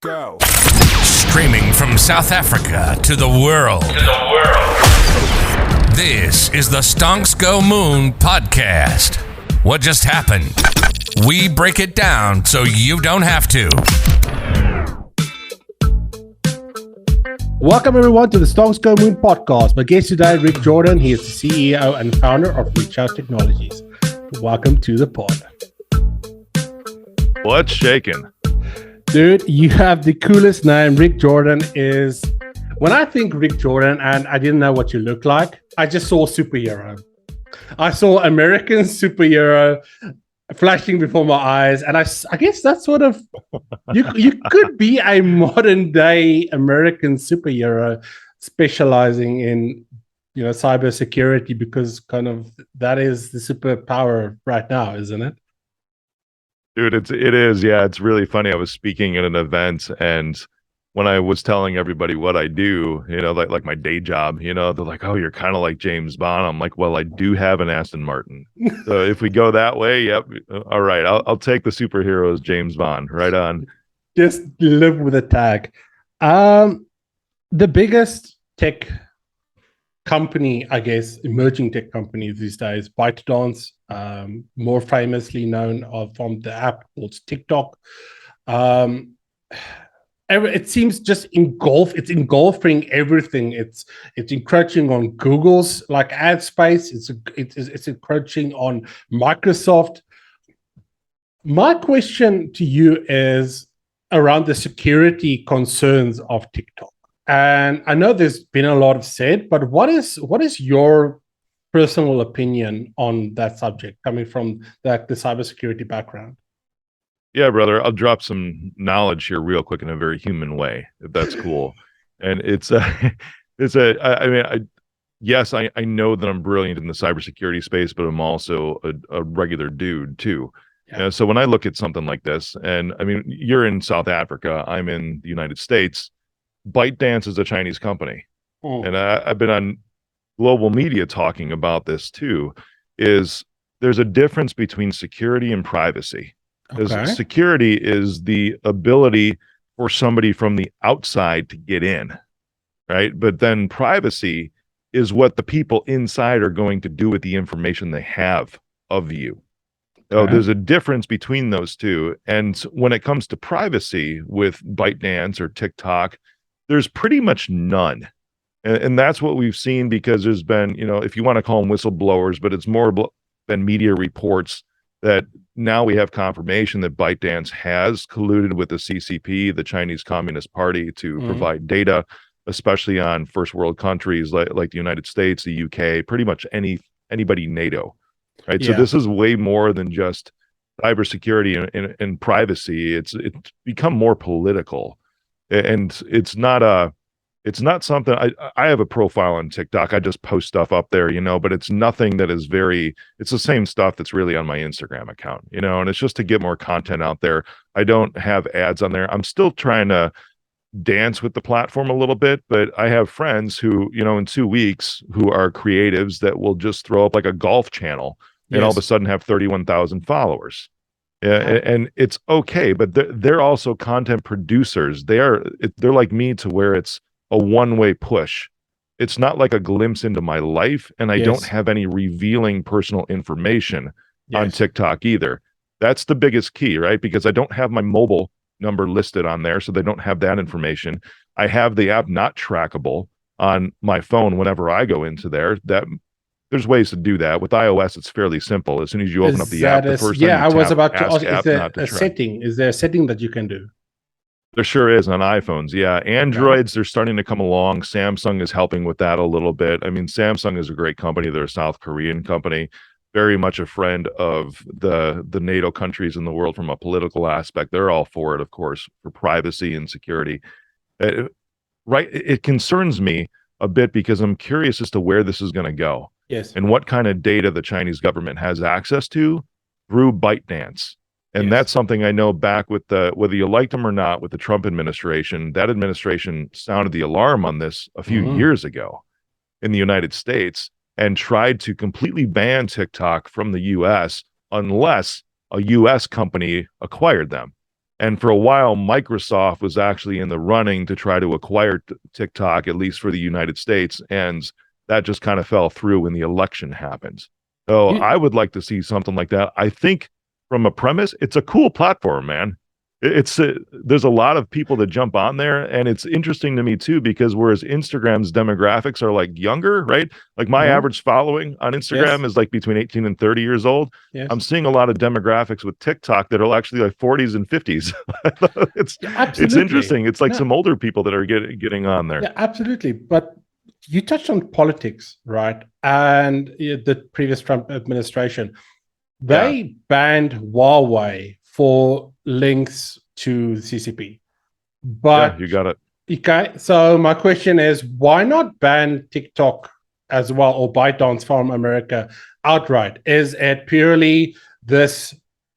Go. Streaming from South Africa to the world. This is the Stonks Go Moon podcast. What just happened? We break it down so you don't have to. Welcome everyone to the Stonks Go Moon podcast. My guest today, Rick Jordan. He is the CEO and founder of ReachOut Technologies. Welcome to the pod. What's shaking? Dude, you have the coolest name. Rick Jordan is... When I think Rick Jordan and I didn't know what you look like, I just saw superhero. I saw American superhero flashing before my eyes. And I guess that's sort of... You could be a modern day American superhero specializing in, cybersecurity, because kind of that is the superpower right now, isn't it? Dude, it is. Yeah, it's really funny. I was speaking at an event, and when I was telling everybody what I do, like my day job, they're like, "Oh, you're kind of like James Bond." I'm like, "Well, I do have an Aston Martin, so if we go that way, yep, all right, I'll take the superhero as James Bond. Right on." Just live with a tag. The biggest tech company, I guess, emerging tech companies these days, Bytedance, more famously known from the app called TikTok. It seems it's engulfing everything. It's encroaching on Google's ad space. It's encroaching on Microsoft. My question to you is around the security concerns of TikTok. And I know there's been a lot of said, but what is your personal opinion on that subject, coming from the cybersecurity background? Yeah, brother, I'll drop some knowledge here real quick in a very human way, if that's cool. And yes, I know that I'm brilliant in the cybersecurity space, but I'm also a regular dude too. Yeah. So when I look at something like this, and I mean, you're in South Africa, I'm in the United States. Bytedance is a Chinese company. And I've been on global media talking about this too, is there's a difference between security and privacy. Because security is the ability for somebody from the outside to get in, right? But then privacy is what the people inside are going to do with the information they have of you. So there's a difference between those two. And when it comes to privacy with Bytedance or TikTok, there's pretty much none. And that's what we've seen, because there's been, if you want to call them whistleblowers, but it's more than media reports, that now we have confirmation that Bytedance has colluded with the CCP, the Chinese Communist Party, to provide data, especially on first world countries like the United States, the UK, pretty much anybody NATO, right? Yeah. So this is way more than just cybersecurity and privacy. It's become more political. And it's not something. I have a profile on TikTok. I just post stuff up there, but it's nothing that is it's the same stuff that's really on my Instagram account, and it's just to get more content out there. I don't have ads on there. I'm still trying to dance with the platform a little bit, but I have friends who, in 2 weeks, who are creatives that will just throw up like a golf channel and all of a sudden have 31,000 followers. Yeah, and it's okay, but they're also content producers. They're like me, to where it's a one-way push. It's not like a glimpse into my life, and I don't have any revealing personal information on TikTok either. That's the biggest key, right? Because I don't have my mobile number listed on there, so they don't have that information. I have the app not trackable on my phone whenever I go into there. There's ways to do that. With iOS, it's fairly simple. As soon as you open up the app, the first time I was about to ask, is there a setting? Is there a setting that you can do? There sure is on iPhones. Yeah. Androids, they're starting to come along. Samsung is helping with that a little bit. I mean, Samsung is a great company. They're a South Korean company, very much a friend of the NATO countries in the world from a political aspect. They're all for it, of course, for privacy and security. It concerns me a bit, because I'm curious as to where this is going to go. Yes. And what kind of data the Chinese government has access to through Bytedance. And that's something I know back with whether you liked them or not, with the Trump administration, that administration sounded the alarm on this a few years ago in the United States, and tried to completely ban TikTok from the US unless a US company acquired them. And for a while, Microsoft was actually in the running to try to acquire TikTok, at least for the United States. And that just kind of fell through when the election happened. So You, I would like to see something like that. I think from a premise, it's a cool platform, man. It's there's a lot of people that jump on there, and it's interesting to me too, because whereas Instagram's demographics are like younger, right? Like my Mhm. average following on Instagram Yes. is like between 18 and 30 years old. Yes. I'm seeing a lot of demographics with TikTok that are actually like 40s and 50s. it's Yeah, it's absolutely. interesting. It's like No, some older people that are getting on there. yeah, absolutely. But you touched on politics, right? And the previous Trump administration, Yeah, they banned Huawei for links to CCP. yeah, But you got it. okay, so my question is, why not ban TikTok as well, or Bytedance from America outright? Is it purely this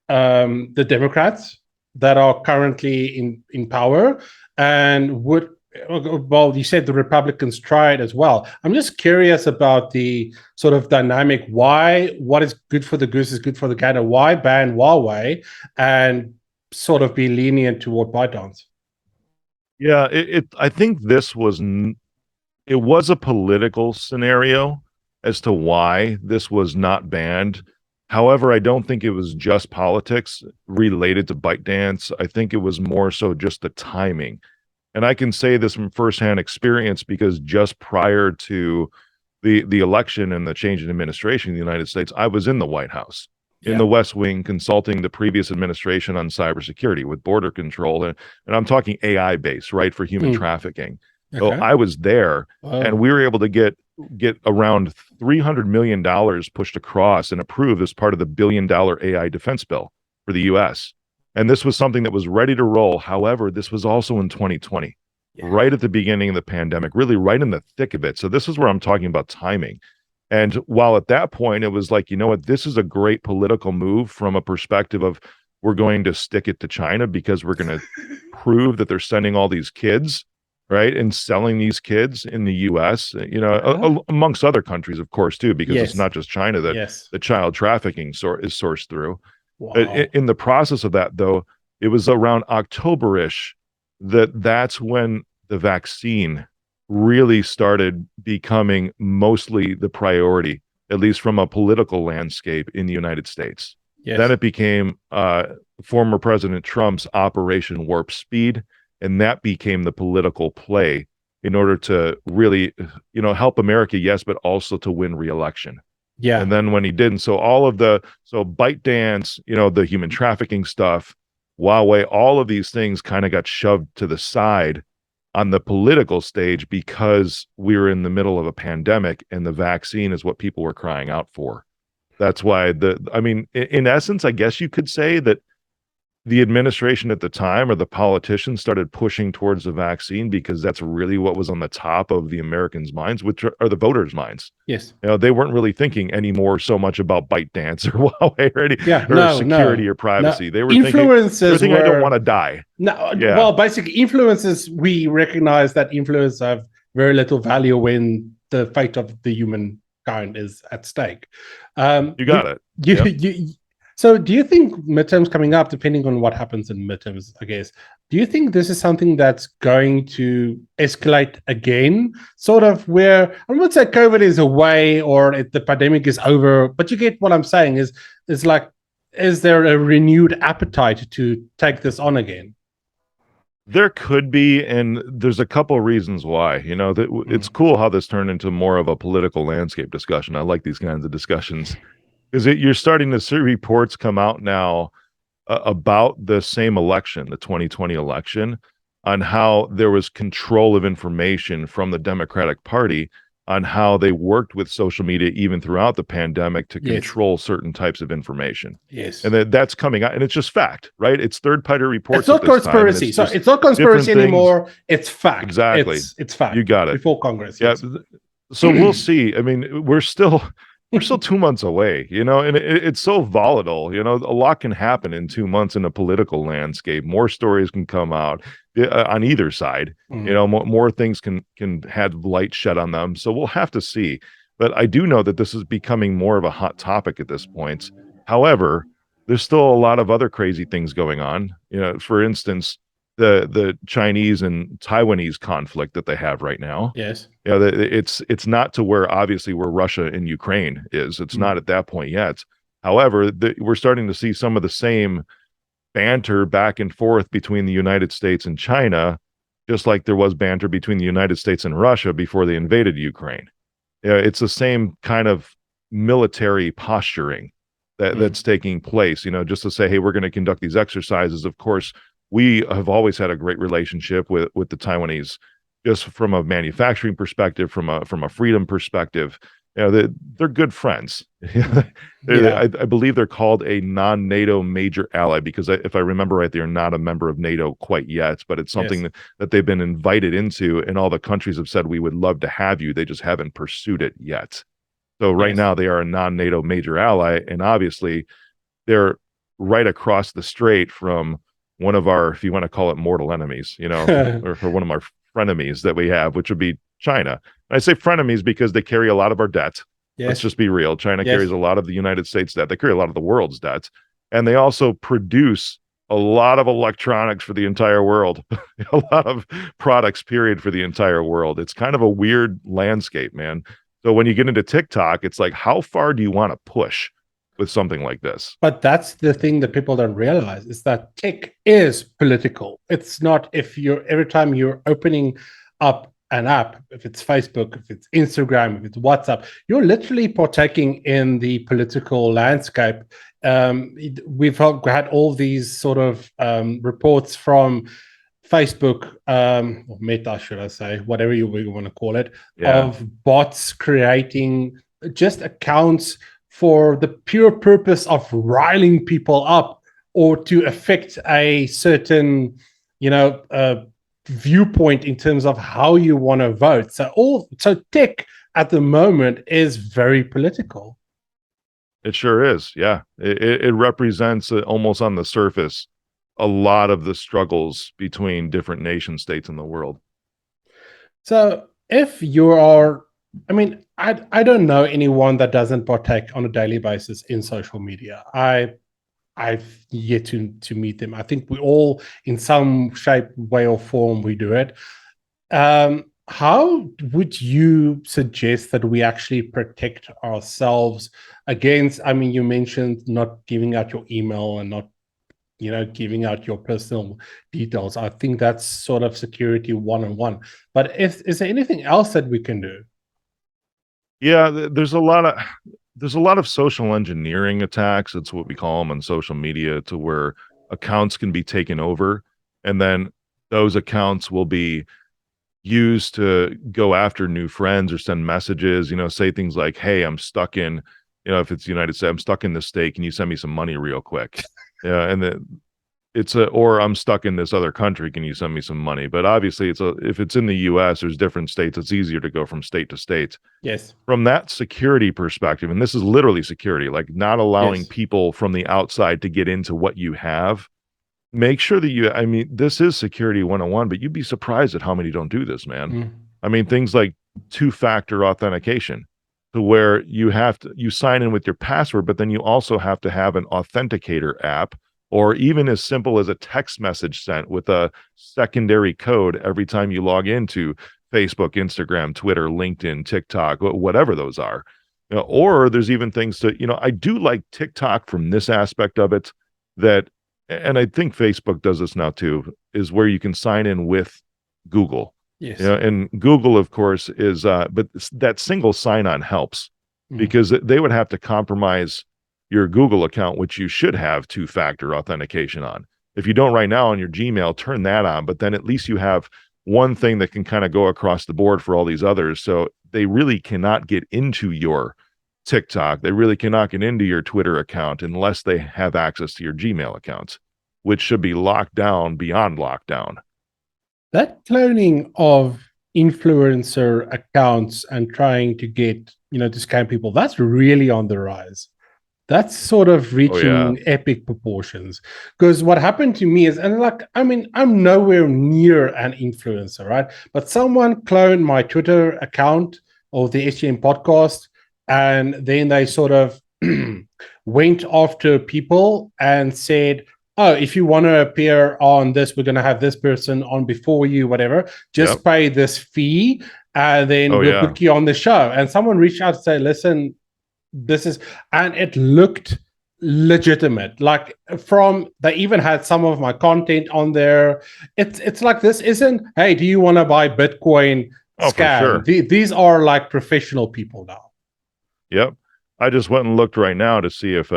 the Democrats that are currently in power, and would, well, you said the Republicans tried as well. I'm just curious about the sort of dynamic. Why what is good for the goose is good for the gander? Why ban Huawei and sort of be lenient toward Bytedance? Yeah, I think it was a political scenario as to why this was not banned. However, I don't think it was just politics related to ByteDance. I think it was more so just the timing. And I can say this from firsthand experience because just prior to the election and the change in administration in the United States, I was in the White House, in Yeah. the West Wing, consulting the previous administration on cybersecurity with border control. And I'm talking AI based, right, for human Mm. trafficking. So Okay. I was there, and Wow. we were able to get around $300 million pushed across and approved as part of the $1 billion AI defense bill for the US. And this was something that was ready to roll. However, this was also in 2020, Yeah. right at the beginning of the pandemic, really right in the thick of it. So this is where I'm talking about timing. And while at that point it was like, you know what, this is a great political move from a perspective of we're going to stick it to China because we're going to prove that they're sending all these kids, right, and selling these kids in the US, amongst other countries, of course, too, because it's Yes. not just China that Yes. the child trafficking is sourced through. But Wow. in the process of that, though, it was around October-ish that's when the vaccine really started becoming mostly the priority, at least from a political landscape in the United States. Yes. Then it became former President Trump's Operation Warp Speed, and that became the political play in order to really, help America, yes, but also to win re-election. Yeah. And then when he didn't, so ByteDance, the human trafficking stuff, Huawei, all of these things kind of got shoved to the side on the political stage because we were in the middle of a pandemic and the vaccine is what people were crying out for. That's why in essence, I guess you could say that the administration at the time or the politicians started pushing towards the vaccine because that's really what was on the top of the Americans' minds, which are the voters' minds. Yes. They weren't really thinking anymore so much about ByteDance or Huawei No, security no, or privacy. no. They were thinking, I don't want to die. No. Yeah. Well, basically, influences. We recognize that influence have very little value when the fate of the humankind is at stake. You got it. So do you think midterms coming up, depending on what happens in midterms, I guess, do you think this is something that's going to escalate again? Sort of where, I wouldn't say COVID is away or the pandemic is over, but you get what I'm saying is like, is there a renewed appetite to take this on again? There could be, and there's a couple of reasons why. It's cool how this turned into more of a political landscape discussion. I like these kinds of discussions. Because you're starting to see reports come out now about the same election, the 2020 election, on how there was control of information from the Democratic Party on how they worked with social media even throughout the pandemic to control certain types of information. Yes. And that's coming out, and it's just fact, right? It's third-party reports. It's not conspiracy. So it's not conspiracy anymore. It's fact. Exactly. It's fact. You got it. Before Congress. Yeah. Yes. So we'll see. I mean, we're still 2 months away, and it's so volatile. A lot can happen in 2 months in a political landscape. More stories can come out on either side. More things can have light shed on them. So we'll have to see. But I do know that this is becoming more of a hot topic at this point. However, there's still a lot of other crazy things going on. For instance, the Chinese and Taiwanese conflict that they have right now. Yes. It's not to where obviously where Russia and Ukraine is. It's not at that point yet. However, we're starting to see some of the same banter back and forth between the United States and China, just like there was banter between the United States and Russia before they invaded Ukraine. It's the same kind of military posturing that's taking place, just to say, hey, we're going to conduct these exercises. Of course, we have always had a great relationship with the Taiwanese, just from a manufacturing perspective, from a freedom perspective. They're good friends. I believe they're called a non-NATO major ally because if I remember right, they're not a member of NATO quite yet, but it's something that they've been invited into, and all the countries have said, we would love to have you. They just haven't pursued it yet. So right now they are a non-NATO major ally, and obviously they're right across the strait from one of our, if you want to call it mortal enemies, or one of our frenemies that we have, which would be China. And I say frenemies because they carry a lot of our debt. Let's just be real. China carries a lot of the United States debt. They carry a lot of the world's debt. And they also produce a lot of electronics for the entire world, a lot of products, period, for the entire world. It's kind of a weird landscape, man. So when you get into TikTok, it's like, how far do you want to push with something like this? But that's the thing that people don't realize, is that tech is political. It's not every time you're opening up an app, if it's Facebook, if it's Instagram, if it's WhatsApp, you're literally partaking in the political landscape. We've had all these sort of reports from Facebook, or Meta, should I say, whatever you want to call it, of bots creating just accounts for the pure purpose of riling people up or to affect a certain, viewpoint in terms of how you want to vote. So tech at the moment is very political. It sure is. Yeah. It represents almost on the surface a lot of the struggles between different nation states in the world. So if you are, I don't know anyone that doesn't partake on a daily basis in social media. I've yet to meet them. I think we all, in some shape, way, or form, we do it. How would you suggest that we actually protect ourselves against, you mentioned not giving out your email and not, giving out your personal details. I think that's sort of security 101. But is there anything else that we can do? Yeah, there's a lot of social engineering attacks. It's what we call them on social media, to where accounts can be taken over, and then those accounts will be used to go after new friends or send messages, say things like, hey, I'm stuck in, if it's the United States, I'm stuck in this state. Can you send me some money real quick? Yeah. And or I'm stuck in this other country. Can you send me some money? But obviously if it's in the US, there's different states. It's easier to go from state to state. Yes. From that security perspective, and this is literally security, like not allowing people from the outside to get into what you have. Make sure that this is security 101, but you'd be surprised at how many don't do this, man. Things like two-factor authentication, to where you sign in with your password, but then you also have to have an authenticator app, or even as simple as a text message sent with a secondary code every time you log into Facebook, Instagram, Twitter, LinkedIn, TikTok, whatever those are. Or there's even things to, I do like TikTok from this aspect of it, and I think Facebook does this now too, is where you can sign in with Google. Yes. And Google, of course, is, but that single sign-on helps, because they would have to compromise your Google account, which you should have two-factor authentication on. If you don't right now on your Gmail, turn that on, but then at least you have one thing that can kind of go across the board for all these others. So they really cannot get into your TikTok. They really cannot get into your Twitter account unless they have access to your Gmail accounts, which should be locked down beyond lockdown. That cloning of influencer accounts and trying to get, to scam people, that's really on the rise. That's sort of reaching epic proportions. Because what happened to me is, I'm nowhere near an influencer, right? But someone cloned my Twitter account of the SGM podcast, and then they sort of went after people and said, oh, if you want to appear on this, we're going to have this person on before you, whatever. Just pay this fee, and then we'll book you on the show. And someone reached out to say, listen, this is, and it looked legitimate. Like they even had some of my content on there. It's like, this isn't, hey, do you want to buy Bitcoin? Scam. For sure. These are like professional people now. Yep. I just went and looked right now to see if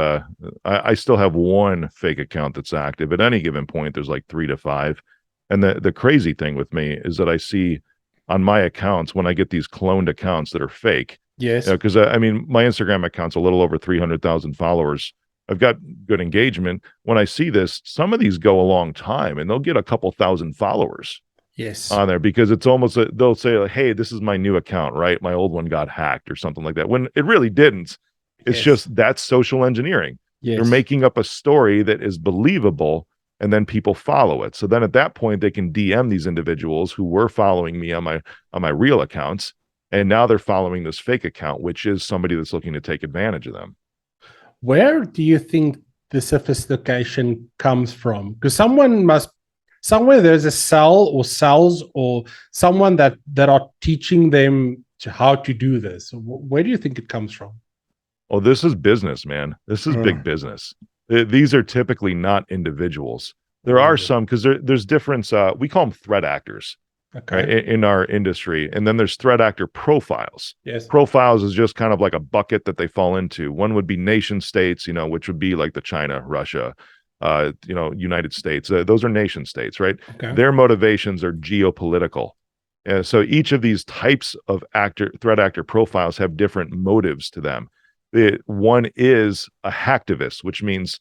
I still have one fake account that's active. At any given point, there's like 3 to 5. And the crazy thing with me is that I see on my accounts, when I get these cloned accounts that are fake. Yes. Because I mean, my Instagram account's a little over 300,000 followers. I've got good engagement. When I see this, some of these go a long time and they'll get a couple thousand followers. Yes. On there, because it's almost they'll say like, hey, this is my new account, right? My old one got hacked or something like that, when it really didn't. It's just, that's social engineering. You're making up a story that is believable, and then people follow it. So then at that point, they can DM these individuals who were following me on my real accounts, and now they're following this fake account, which is somebody that's looking to take advantage of them. Where do you think the sophistication comes from? Because somewhere there's a cell or cells or someone that are teaching them how to do this. Where do you think it comes from? Oh, this is business, man. This is big business. These are typically not individuals. There are some, because there's different, we call them threat actors, right, in our industry. And then there's threat actor profiles. Yes. Profiles is just kind of like a bucket that they fall into. One would be nation states, which would be like the China, Russia, United States. Those are nation states, right? Okay. Their motivations are geopolitical. And so each of these types of threat actor profiles have different motives to them. One is a hacktivist, which means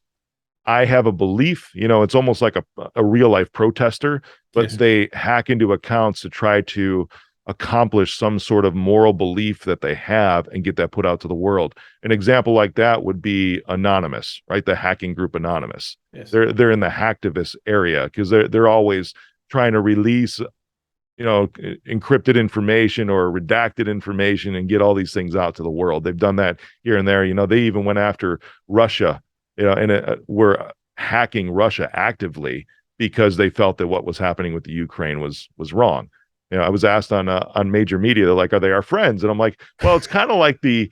I have a belief, it's almost like a real life protester, but they hack into accounts to try to accomplish some sort of moral belief that they have and get that put out to the world. An example like that would be Anonymous, right? The hacking group Anonymous. Yes. They're in the hacktivist area because they're always trying to release, encrypted information or redacted information and get all these things out to the world. They've done that here and there. They even went after Russia, and were hacking Russia actively because they felt that what was happening with the Ukraine was wrong. I was asked on major media, they're like, are they our friends? And I'm like, well, it's kind of like the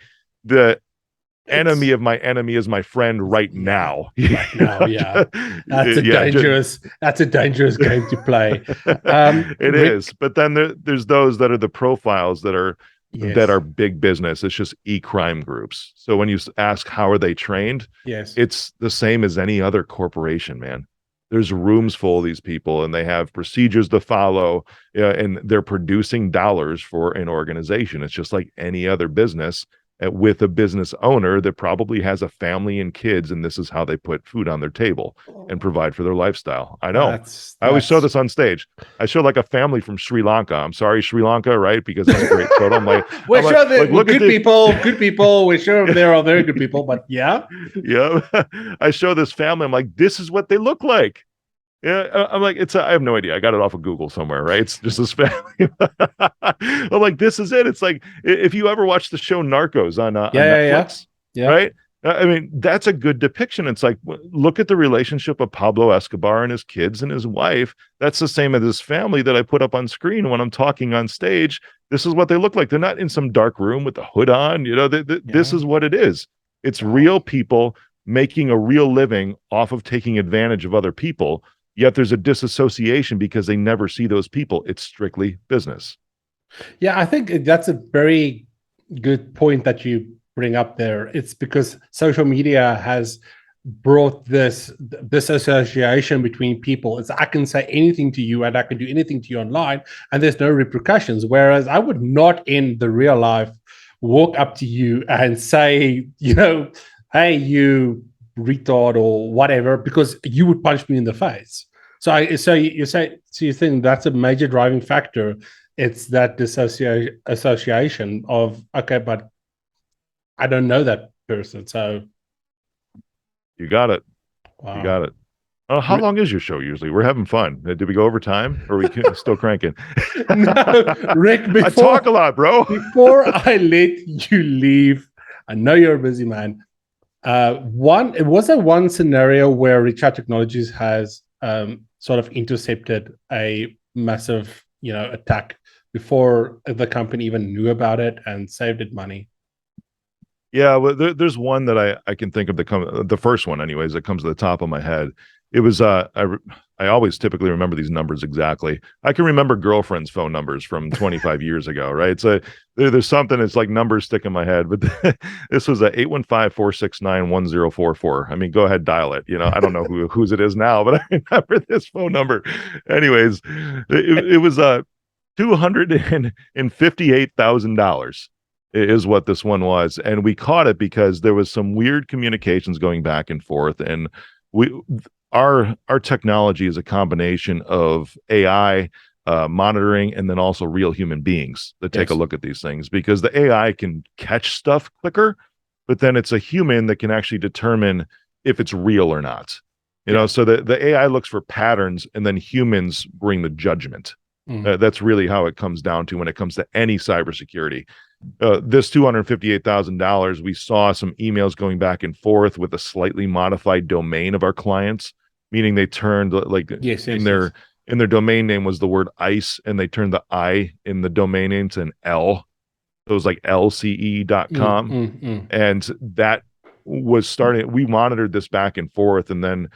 enemy of my enemy is my friend right now. Right now, yeah. That's a dangerous game to play. It is. But then there's those that are the profiles that are big business. It's just e-crime groups. So when you ask how are they trained, it's the same as any other corporation, man. There's rooms full of these people, and they have procedures to follow, and they're producing dollars for an organization. It's just like any other business, with a business owner that probably has a family and kids, and this is how they put food on their table and provide for their lifestyle. I know. I always show this on stage. I show like a family from Sri Lanka. I'm sorry, Sri Lanka, right? Because it's a great photo. I'm like, we're sure they're good people. We're sure they're all very good people, but yeah. Yeah. I show this family. I'm like, this is what they look like. Yeah, I'm like, I have no idea. I got it off of Google somewhere, right? It's just this family. I'm like, this is it. It's like, if you ever watch the show Narcos on Netflix, right? I mean, that's a good depiction. It's like, look at the relationship of Pablo Escobar and his kids and his wife. That's the same as his family that I put up on screen when I'm talking on stage. This is what they look like. They're not in some dark room with the hood on. This is what it is. It's real people making a real living off of taking advantage of other people. Yet there's a disassociation because they never see those people. It's strictly business. Yeah, I think that's a very good point that you bring up there. It's because social media has brought this association between people. It's I can say anything to you and I can do anything to you online, and there's no repercussions. Whereas I would not in the real life walk up to you and say, hey, you retard or whatever, because you would punch me in the face. So you think that's a major driving factor. It's that association of, okay, but I don't know that person. So you got it. Wow. You got it. Oh, how long is your show usually? We're having fun. Did we go over time, or are we still cranking? No, Rick, I talk a lot, bro. Before I let you leave, I know you're a busy man. One scenario where ReachOut Technologies has sort of intercepted a massive, attack before the company even knew about it and saved it money? Yeah, well, there's one that I can think of the first one, anyways, that comes to the top of my head. It was I always typically remember these numbers exactly. I can remember girlfriends' phone numbers from 25 years ago, right? So there's something, it's like numbers stick in my head. But this was a 815-469-1044. I mean, go ahead, dial it. I don't know whose it is now, but I remember this phone number. Anyways, it was $258,000 is what this one was, and we caught it because there was some weird communications going back and forth, and our technology is a combination of AI monitoring and then also real human beings that take a look at these things, because the AI can catch stuff quicker, but then it's a human that can actually determine if it's real or not. So the AI looks for patterns, and then humans bring the judgment. That's really how it comes down to when it comes to any cybersecurity. This $258,000, we saw some emails going back and forth with a slightly modified domain of our clients, meaning they turned in their domain name was the word ICE, and they turned the I in the domain name to an L. So it was like lce.com. And that was starting. We monitored this back and forth, and then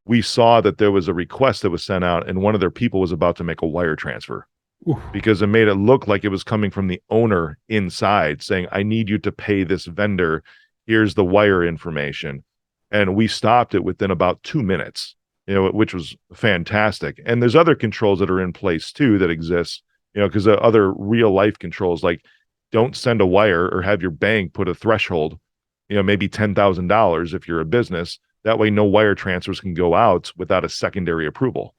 we saw that there was a request that was sent out, and one of their people was about to make a wire transfer. Oof. Because it made it look like it was coming from the owner inside saying, I need you to pay this vendor. Here's the wire information. And we stopped it within about 2 minutes, which was fantastic. And there's other controls that are in place too that exist, because other real life controls, like don't send a wire or have your bank put a threshold, maybe $10,000 if you're a business. That way, no wire transfers can go out without a secondary approval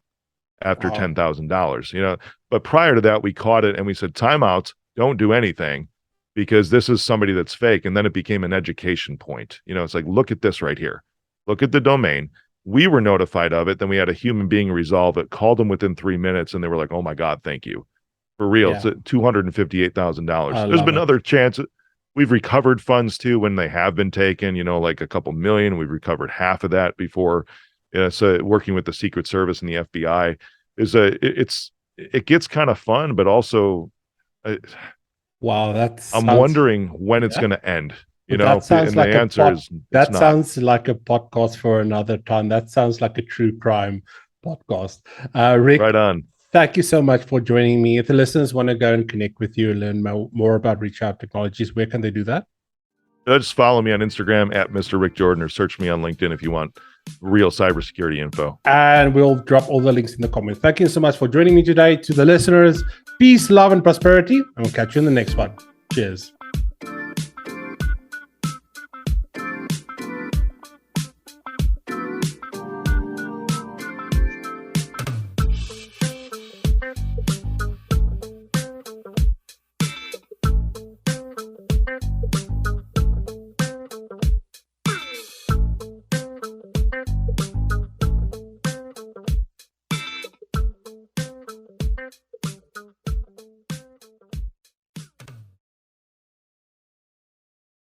after $10,000. But prior to that, we caught it and we said, timeout, don't do anything, because this is somebody that's fake. And then it became an education point. It's like, look at this right here. Look at the domain. We were notified of it. Then we had a human being resolve it, called them within 3 minutes, and they were like, oh my God, thank you. For real, it's $258,000. There's been other chances. We've recovered funds too when they have been taken, like a couple million. We've recovered half of that before. So working with the Secret Service and the FBI it gets kind of fun, but also, I'm wondering when it's going to end. That sounds and like the answer is that sounds like a podcast for another time. That sounds like a true crime podcast. Rick, right on. Thank you so much for joining me. If the listeners want to go and connect with you and learn more about ReachOut Technologies, where can they do that? Just follow me on Instagram at Mr. Rick Jordan, or search me on LinkedIn if you want real cybersecurity info. And we'll drop all the links in the comments. Thank you so much for joining me today. To the listeners, peace, love, and prosperity. And we'll catch you in the next one. Cheers.